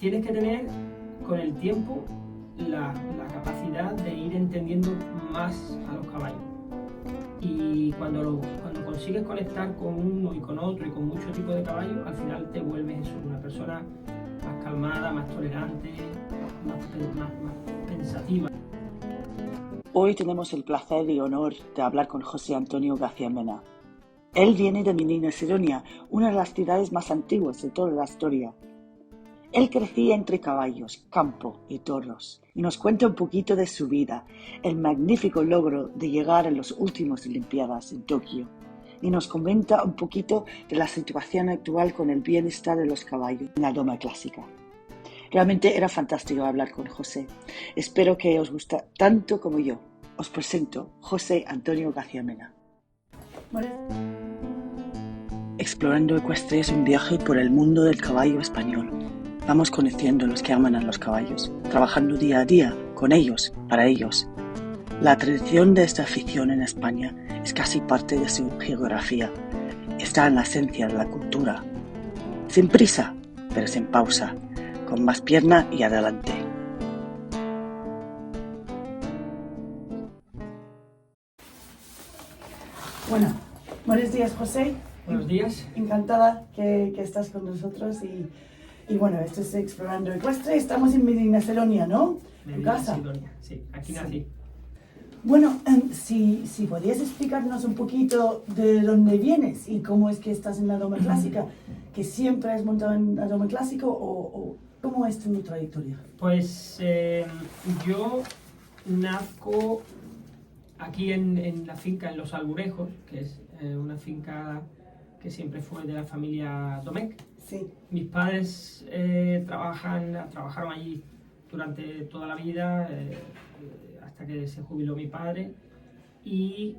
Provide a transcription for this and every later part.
tienes que tener con el tiempo la capacidad de ir entendiendo más a los caballos. Y cuando consigues conectar con uno y con otro y con muchos tipos de caballos, al final te vuelves eso, una persona más calmada, más tolerante, más pensativa. Hoy tenemos el placer y honor de hablar con José Antonio García Mena. Él viene de Medina Sidonia, una de las ciudades más antiguas de toda la historia. Él crecía entre caballos, campo y toros y nos cuenta un poquito de su vida, el magnífico logro de llegar a las últimas Olimpiadas en Tokio y nos comenta un poquito de la situación actual con el bienestar de los caballos en la doma clásica. Realmente era fantástico hablar con José. Espero que os guste tanto como yo. Os presento José Antonio García Mena. Explorando Ecuestre es un viaje por el mundo del caballo español. Vamos conociendo a los que aman a los caballos, trabajando día a día con ellos, para ellos. La tradición de esta afición en España es casi parte de su geografía. Está en la esencia de la cultura. Sin prisa, pero sin pausa, con más pierna y adelante. Bueno, buenos días, José. Buenos días. Encantada que estás con nosotros y bueno, esto es Explorando Ecuestre. Estamos en Medina Sidonia, ¿no? Tu casa. Sidonia, sí, aquí nací. Bueno, si podías explicarnos un poquito de dónde vienes y cómo es que estás en la doma clásica, que siempre has montado en la doma clásica o cómo es tu trayectoria. Pues yo nazco aquí en la finca en Los Alburejos, que es una finca que siempre fue de la familia Domecq. Sí. Mis padres trabajaron allí durante toda la vida, hasta que se jubiló mi padre. Y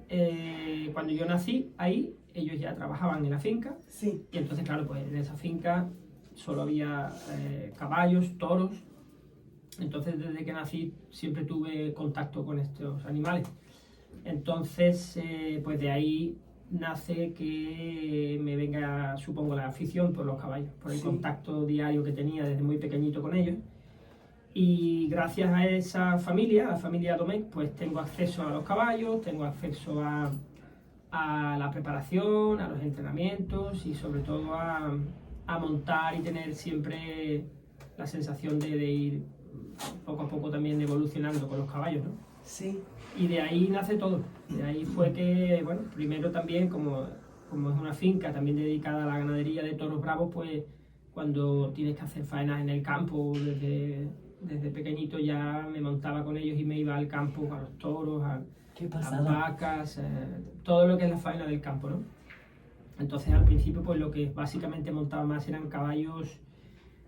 cuando yo nací ahí, ellos ya trabajaban en la finca. Sí. Y entonces, claro, pues en esa finca solo había caballos, toros. Entonces, desde que nací, siempre tuve contacto con estos animales. Entonces, pues de ahí nace que me venga, supongo, la afición por los caballos, por el contacto diario que tenía desde muy pequeñito con ellos. Y gracias a esa familia, la familia Domecq, pues tengo acceso a los caballos, tengo acceso a la preparación, a los entrenamientos y sobre todo a montar y tener siempre la sensación de ir poco a poco también evolucionando con los caballos, ¿no? Sí. Y de ahí nace todo. De ahí fue que, bueno, primero también, como es una finca también dedicada a la ganadería de toros bravos, pues cuando tienes que hacer faenas en el campo, desde pequeñito ya me montaba con ellos y me iba al campo, a los toros, a las vacas, todo lo que es la faena del campo, ¿no? Entonces al principio pues lo que básicamente montaba más eran caballos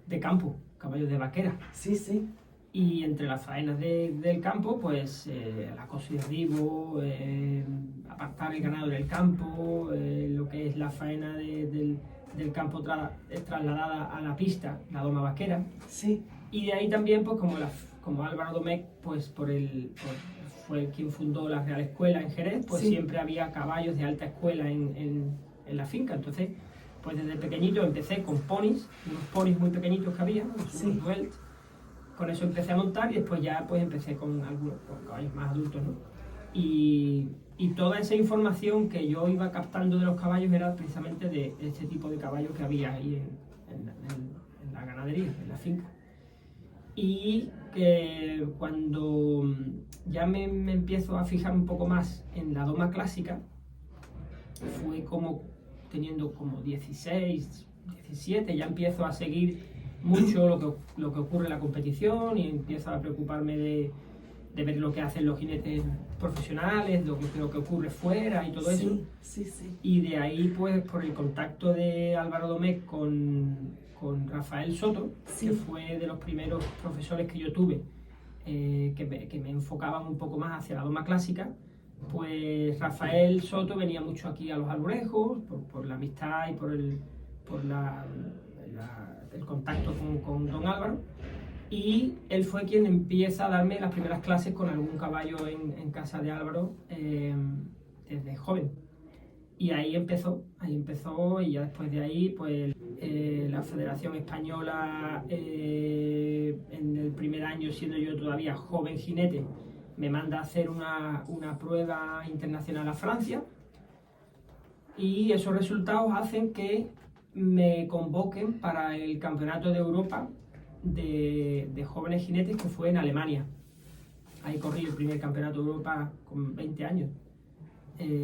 de campo, caballos de vaquera. Sí, sí. Y entre las faenas del campo, pues la cosa y derribo, apartar el ganado del campo, lo que es la faena del campo trasladada a la pista, la doma vaquera. Sí. Y de ahí también, pues como Álvaro Domecq, pues fue quien fundó la Real Escuela en Jerez, pues siempre había caballos de alta escuela en la finca. Entonces, pues desde pequeñito empecé con ponis, unos ponis muy pequeñitos que había, unos duelt. Con eso empecé a montar y después ya pues empecé con caballos más adultos, ¿no? Y toda esa información que yo iba captando de los caballos era precisamente de este tipo de caballos que había ahí en la ganadería, en la finca. Y cuando ya me empiezo a fijar un poco más en la doma clásica, fue como teniendo como 16, 17, ya empiezo a seguir mucho lo que ocurre en la competición y empiezo a preocuparme de ver lo que hacen los jinetes profesionales, lo que ocurre fuera y todo eso. Sí, sí. Y de ahí, pues, por el contacto de Álvaro Domecq con Rafael Soto, que fue de los primeros profesores que yo tuve, que me enfocaban un poco más hacia la doma clásica, pues Rafael Soto venía mucho aquí a Los Alburejos por la amistad y por el contacto con don Álvaro, y él fue quien empieza a darme las primeras clases con algún caballo en casa de Álvaro desde joven. Y ahí empezó y ya después de ahí pues la Federación Española año, siendo yo todavía joven jinete, me manda a hacer una prueba internacional a Francia, y esos resultados hacen que me convoquen para el Campeonato de Europa de jóvenes jinetes, que fue en Alemania. Ahí corrí el primer Campeonato de Europa con 20 años,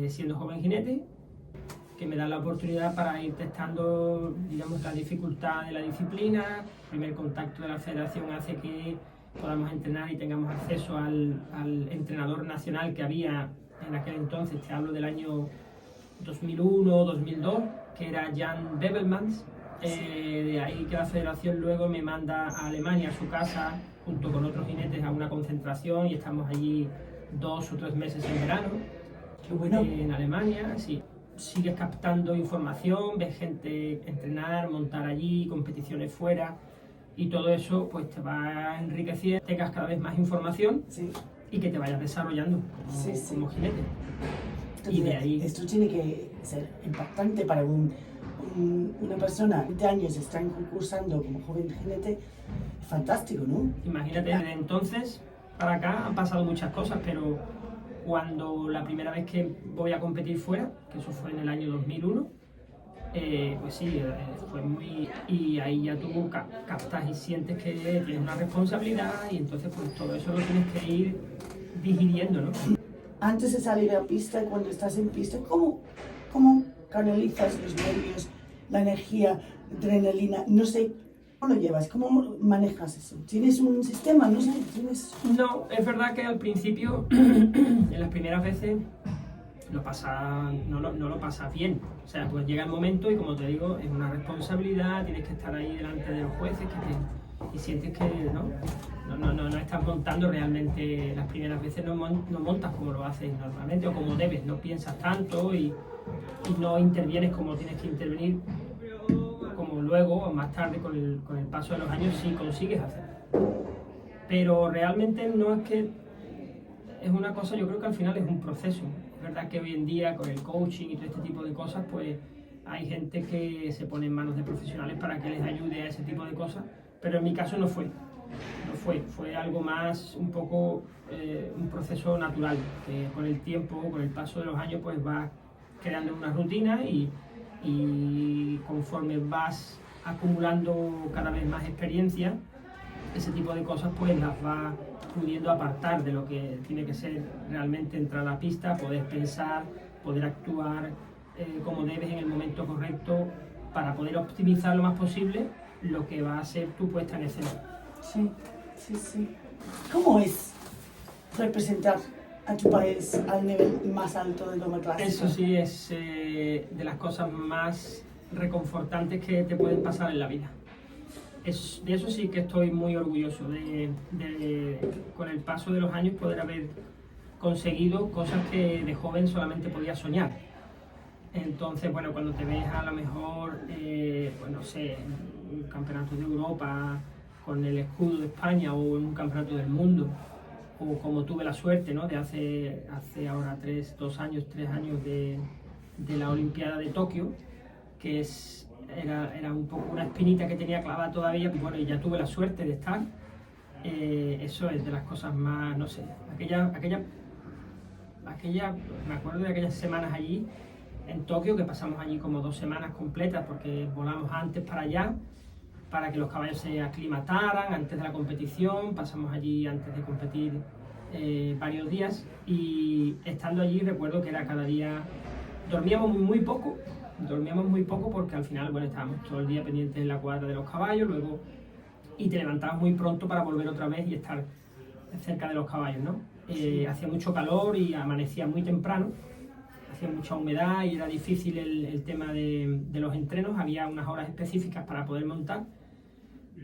siendo joven jinete, que me da la oportunidad para ir testando, digamos, la dificultad de la disciplina. El primer contacto de la federación hace que podamos entrenar y tengamos acceso al entrenador nacional que había en aquel entonces, te hablo del año 2001, 2002, que era Jan Bebelmans. De ahí que la federación luego me manda a Alemania, a su casa, junto con otros jinetes, a una concentración, y estamos allí 2 o 3 meses en verano. Qué bueno. En Alemania, sí. Sigues captando información, ves gente entrenar, montar allí, competiciones fuera, y todo eso pues te va enriqueciendo, tengas cada vez más información, Sí. y que te vayas desarrollando como jinete. Entonces, Y de ahí... esto tiene que ser impactante para una persona. 20 años están concursando como joven jinete, es fantástico, ¿no? Imagínate, desde entonces para acá han pasado muchas cosas, pero cuando la primera vez que voy a competir fuera, que eso fue en el año 2001, pues sí, fue muy... Y ahí ya tú captas y sientes que tienes una responsabilidad, y entonces pues todo eso lo tienes que ir digiriendo, ¿no? Antes de salir a pista, cuando estás en pista, ¿cómo canalizas los nervios, la energía, adrenalina? No sé, ¿cómo lo llevas? ¿Cómo manejas eso? ¿Tienes un sistema? No sé, ¿tienes...? No, es verdad que al principio, en las primeras veces, no lo pasas bien. O sea, pues llega el momento y, como te digo, es una responsabilidad, tienes que estar ahí delante de los jueces y sientes que no estás montando realmente. Las primeras veces no montas como lo haces normalmente o como debes, no piensas tanto y no intervienes como tienes que intervenir, como luego o más tarde con el paso de los años sí consigues hacer. Pero realmente no es que... Es una cosa, yo creo que al final es un proceso. Es verdad que hoy en día con el coaching y todo este tipo de cosas, pues hay gente que se pone en manos de profesionales para que les ayude a ese tipo de cosas, pero en mi caso no fue. Fue algo más, un poco un proceso natural, que con el tiempo, con el paso de los años, pues vas creando una rutina y conforme vas acumulando cada vez más experiencia, ese tipo de cosas pues las vas pudiendo apartar de lo que tiene que ser realmente entrar a la pista, poder pensar, poder actuar como debes en el momento correcto, para poder optimizar lo más posible lo que va a ser tu puesta en escena. Sí. ¿Cómo es representar a tu país al nivel más alto de doma clásica? Eso sí es de las cosas más reconfortantes que te pueden pasar en la vida. De eso sí que estoy muy orgulloso, con el paso de los años poder haber conseguido cosas que de joven solamente podía soñar. Entonces, bueno, cuando te ves a lo mejor, pues no sé, en un campeonato de Europa con el escudo de España, o en un campeonato del mundo, o como tuve la suerte, ¿no?, de hace ahora 3 años de la Olimpiada de Tokio, que era un poco una espinita que tenía clavada todavía, bueno, y ya tuve la suerte de estar. Eso es de las cosas más, no sé, me acuerdo de aquellas semanas allí en Tokio, que pasamos allí como 2 semanas completas, porque volamos antes para allá, para que los caballos se aclimataran antes de la competición. Pasamos allí antes de competir varios días, y estando allí recuerdo que era cada día, dormíamos muy poco porque al final, bueno, estábamos todo el día pendientes en la cuadra de los caballos, luego, y te levantabas muy pronto para volver otra vez y estar cerca de los caballos, ¿no? Hacía mucho calor y amanecía muy temprano, hacía mucha humedad y era difícil el tema de los entrenos. Había unas horas específicas para poder montar,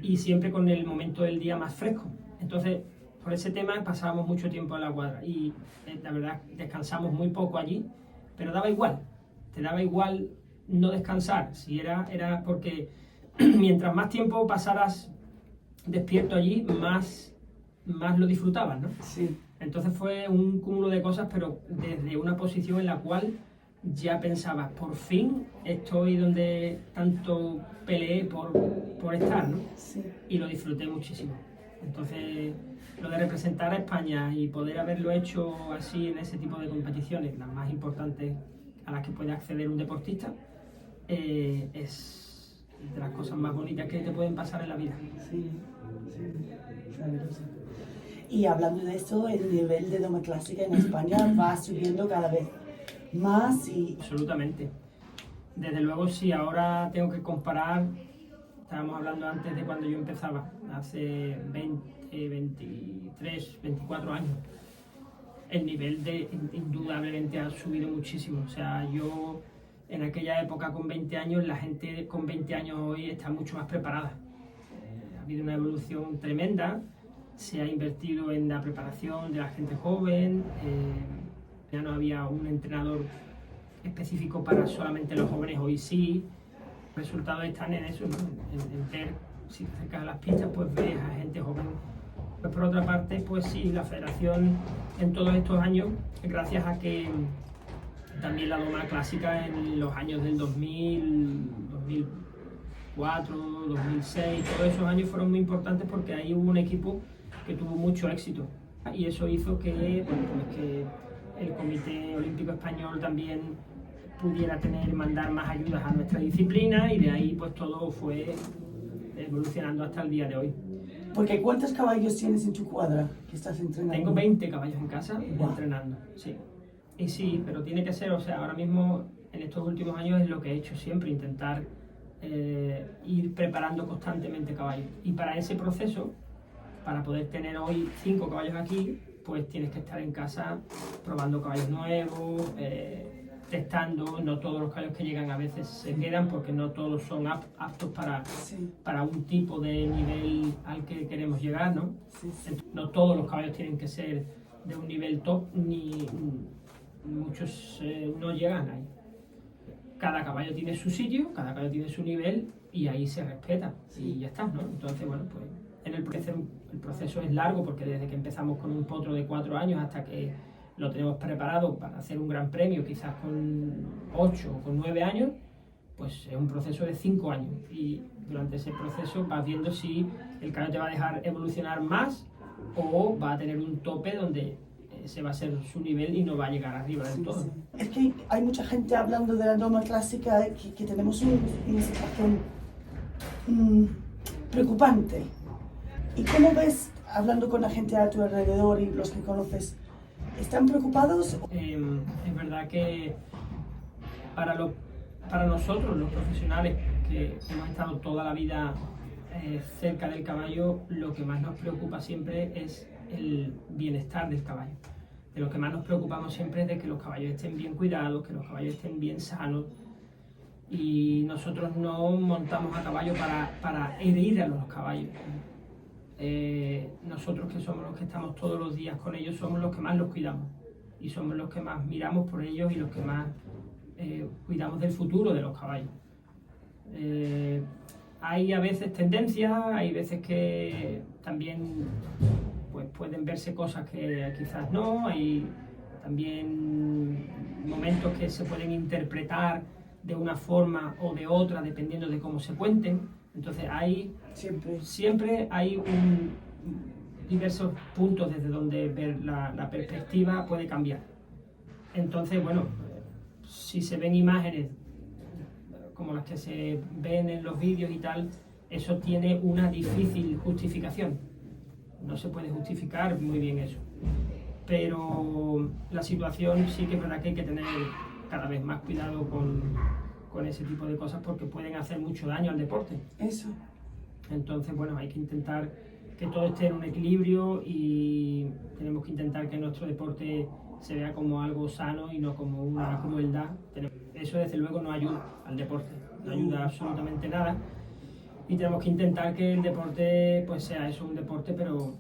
y siempre con el momento del día más fresco. Entonces, por ese tema pasábamos mucho tiempo en la cuadra, y la verdad descansamos muy poco allí, pero daba igual, te daba igual no descansar, si era porque mientras más tiempo pasaras despierto allí, más lo disfrutabas, ¿no? Sí. Entonces fue un cúmulo de cosas, pero desde una posición en la cual ya pensabas, por fin estoy donde tanto peleé por estar, ¿no? Sí. Y lo disfruté muchísimo. Entonces, lo de representar a España y poder haberlo hecho así en ese tipo de competiciones, las más importantes a las que puede acceder un deportista, es de las cosas más bonitas que te pueden pasar en la vida. Sí, sí, fabuloso. Y hablando de esto, el nivel de doma clásica en España va subiendo cada vez más y... Absolutamente. Desde luego, si ahora tengo que comparar, estábamos hablando antes de cuando yo empezaba, hace 20, 23, 24 años, el nivel indudablemente ha subido muchísimo. O sea, yo en aquella época con 20 años, la gente con 20 años hoy está mucho más preparada. Ha habido una evolución tremenda, se ha invertido en la preparación de la gente joven, ya no había un entrenador específico para solamente los jóvenes, hoy sí. Los resultados están en eso, ¿no? En ver, si te acercas a las pistas, pues ves a gente joven. Pues por otra parte, pues sí, la federación en todos estos años, gracias a que también la doma clásica en los años del 2000, 2004, 2006, todos esos años fueron muy importantes porque ahí hubo un equipo que tuvo mucho éxito. Y eso hizo que, bueno, pues que el Comité Olímpico Español también pudiera mandar más ayudas a nuestra disciplina, y de ahí pues todo fue evolucionando hasta el día de hoy. Porque ¿cuántos caballos tienes en tu cuadra que estás entrenando? Tengo 20 caballos en casa Wow. entrenando, sí. Y sí, pero tiene que ser, o sea, ahora mismo en estos últimos años es lo que he hecho siempre, intentar ir preparando constantemente caballos. Y para ese proceso, para poder tener hoy 5 caballos aquí, pues tienes que estar en casa probando caballos nuevos, testando. No todos los caballos que llegan a veces se quedan porque no todos son aptos para un tipo de nivel al que queremos llegar, ¿no? Sí, sí. No todos los caballos tienen que ser de un nivel top, ni muchos no llegan ahí. Cada caballo tiene su sitio, cada caballo tiene su nivel y ahí se respeta y ya está, ¿no? Entonces, bueno, pues el proceso es largo porque desde que empezamos con un potro de 4 años hasta que lo tenemos preparado para hacer un gran premio, quizás con 8 o con 9 años, pues es un proceso de 5 años. Y durante ese proceso vas viendo si el caballo te va a dejar evolucionar más o va a tener un tope donde ese va a ser su nivel y no va a llegar arriba del todo. Sí. Es que hay mucha gente hablando de la doma clásica que tenemos una situación preocupante. ¿Y cómo ves, hablando con la gente a tu alrededor y los que conoces, están preocupados? Es verdad que para nosotros, los profesionales que hemos estado toda la vida cerca del caballo, lo que más nos preocupa siempre es el bienestar del caballo. De lo que más nos preocupamos siempre es de que los caballos estén bien cuidados, que los caballos estén bien sanos. Y nosotros no montamos a caballo para herir a los caballos. Nosotros, que somos los que estamos todos los días con ellos, somos los que más los cuidamos y somos los que más miramos por ellos y los que más cuidamos del futuro de los caballos. Hay a veces tendencias, hay veces que también pues, pueden verse cosas que quizás no, hay también momentos que se pueden interpretar de una forma o de otra dependiendo de cómo se cuenten. Entonces siempre hay diversos puntos desde donde ver la perspectiva puede cambiar. Entonces, bueno, si se ven imágenes como las que se ven en los vídeos y tal, eso tiene una difícil justificación. No se puede justificar muy bien eso. Pero la situación sí que es verdad que hay que tener cada vez más cuidado con ese tipo de cosas porque pueden hacer mucho daño al deporte. Eso. Entonces, bueno, hay que intentar que todo esté en un equilibrio y tenemos que intentar que nuestro deporte se vea como algo sano y no como una crueldad. Eso desde luego no ayuda al deporte, no ayuda absolutamente nada. Y tenemos que intentar que el deporte pues sea eso, un deporte, pero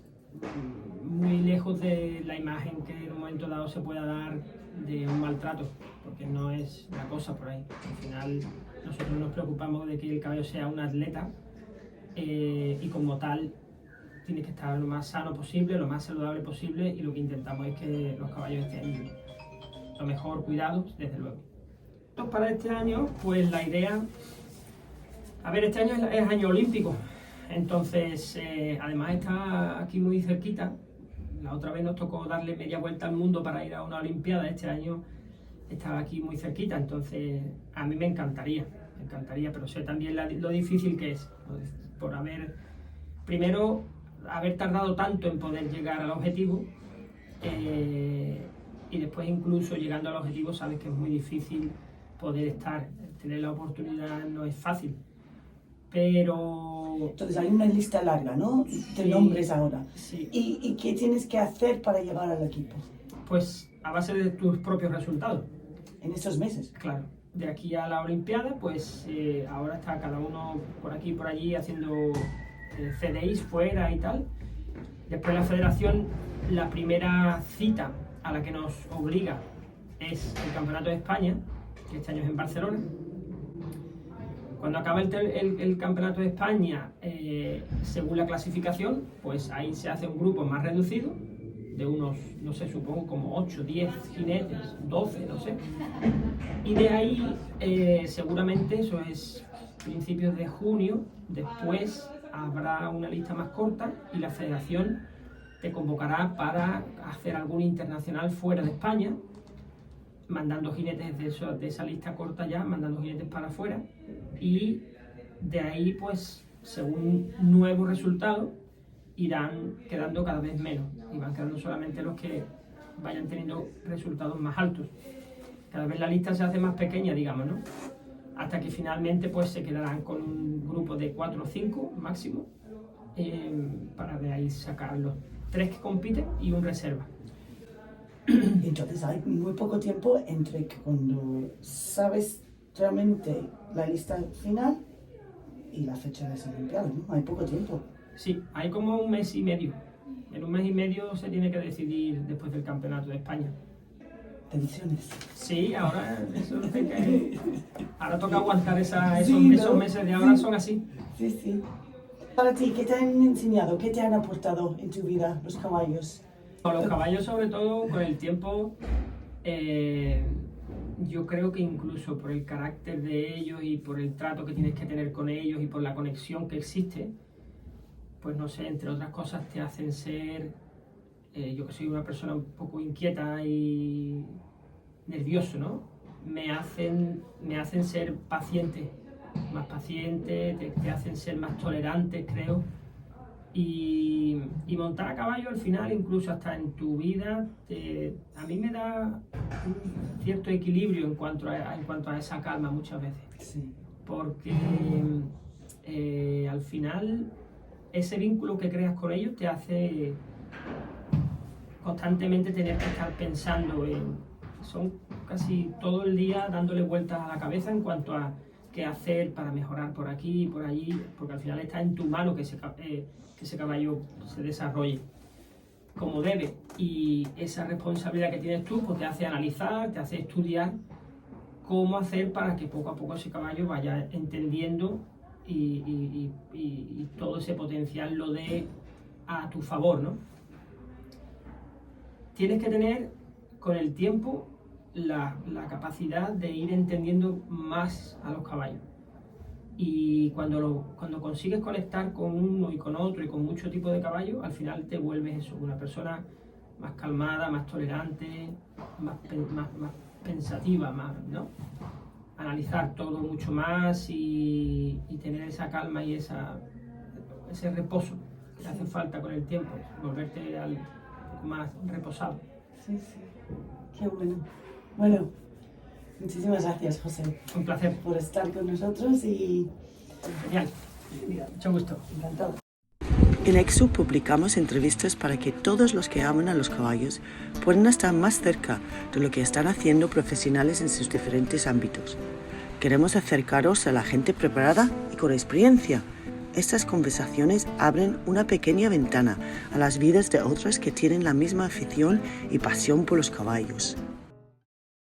muy lejos de la imagen que en un momento dado se pueda dar de un maltrato, porque no es la cosa por ahí. Al final nosotros nos preocupamos de que el caballo sea un atleta y como tal tiene que estar lo más sano posible, lo más saludable posible, y lo que intentamos es que los caballos estén lo mejor cuidados, desde luego. Para este año, pues la idea... A ver, este año es año olímpico, Entonces, además está aquí muy cerquita. La otra vez nos tocó darle media vuelta al mundo para ir a una Olimpiada. Este año está aquí muy cerquita, entonces a mí me encantaría, pero sé también lo difícil que es, por primero haber tardado tanto en poder llegar al objetivo, y después incluso llegando al objetivo sabes que es muy difícil poder estar, tener la oportunidad no es fácil. Pero... Entonces hay una lista larga, ¿no? De sí, nombres ahora. Sí. ¿Y qué tienes que hacer para llegar al equipo? Pues a base de tus propios resultados. En estos meses. Claro. De aquí a la Olimpiada, pues ahora está cada uno por aquí y por allí haciendo CDIs fuera y tal. Después la federación, la primera cita a la que nos obliga es el Campeonato de España, que este año es en Barcelona. Cuando acaba el Campeonato de España, según la clasificación, pues ahí se hace un grupo más reducido, de unos, no sé, supongo como 8, 10 jinetes, 12, no sé. Y de ahí, seguramente, eso es principios de junio, después habrá una lista más corta y la federación te convocará para hacer algún internacional fuera de España, mandando jinetes de esa lista corta ya, mandando jinetes para afuera, y de ahí pues según nuevos resultados irán quedando cada vez menos y van quedando solamente los que vayan teniendo resultados más altos. Cada vez la lista se hace más pequeña, digamos, ¿no? Hasta que finalmente pues se quedarán con un grupo de 4 o 5 máximo, para de ahí sacar los 3 que compiten y un reserva. Entonces hay muy poco tiempo entre que cuando sabes realmente la lista final y la fecha de esa Olimpiada, ¿no? Hay poco tiempo. Sí, hay como un mes y medio. En un mes y medio se tiene que decidir después del Campeonato de España. Ediciones. Sí, ahora eso es que ahora toca aguantar esos meses de ahora, son así. Sí, sí. Para ti, ¿qué te han enseñado? ¿Qué te han aportado en tu vida los caballos? Con los caballos, sobre todo, con el tiempo, yo creo que incluso por el carácter de ellos y por el trato que tienes que tener con ellos y por la conexión que existe, pues no sé, entre otras cosas te hacen ser, yo que soy una persona un poco inquieta y nervioso, ¿no? Me hacen ser paciente, más paciente, te hacen ser más tolerante, creo. Y montar a caballo al final, incluso hasta en tu vida, a mí me da un cierto equilibrio en cuanto a esa calma muchas veces. Sí. Porque al final ese vínculo que creas con ellos te hace constantemente tener que estar pensando son casi todo el día dándole vueltas a la cabeza en cuanto a qué hacer para mejorar por aquí y por allí, porque al final está en tu mano que ese caballo se desarrolle como debe, y esa responsabilidad que tienes tú pues te hace analizar, te hace estudiar cómo hacer para que poco a poco ese caballo vaya entendiendo y todo ese potencial lo dé a tu favor, ¿no? Tienes que tener con el tiempo la capacidad de ir entendiendo más a los caballos. Y cuando consigues conectar con uno y con otro y con mucho tipo de caballo, al final te vuelves eso, una persona más calmada, más tolerante, más pensativa, más, ¿no? Analizar todo mucho más y tener esa calma y ese reposo que hace falta con el tiempo, volverte un poco más reposado. Sí, sí. Qué bueno. Bueno, muchísimas gracias, José. Un placer. Por estar con nosotros y... Genial. Mucho gusto. Encantado. En EXU publicamos entrevistas para que todos los que aman a los caballos puedan estar más cerca de lo que están haciendo profesionales en sus diferentes ámbitos. Queremos acercaros a la gente preparada y con experiencia. Estas conversaciones abren una pequeña ventana a las vidas de otras que tienen la misma afición y pasión por los caballos.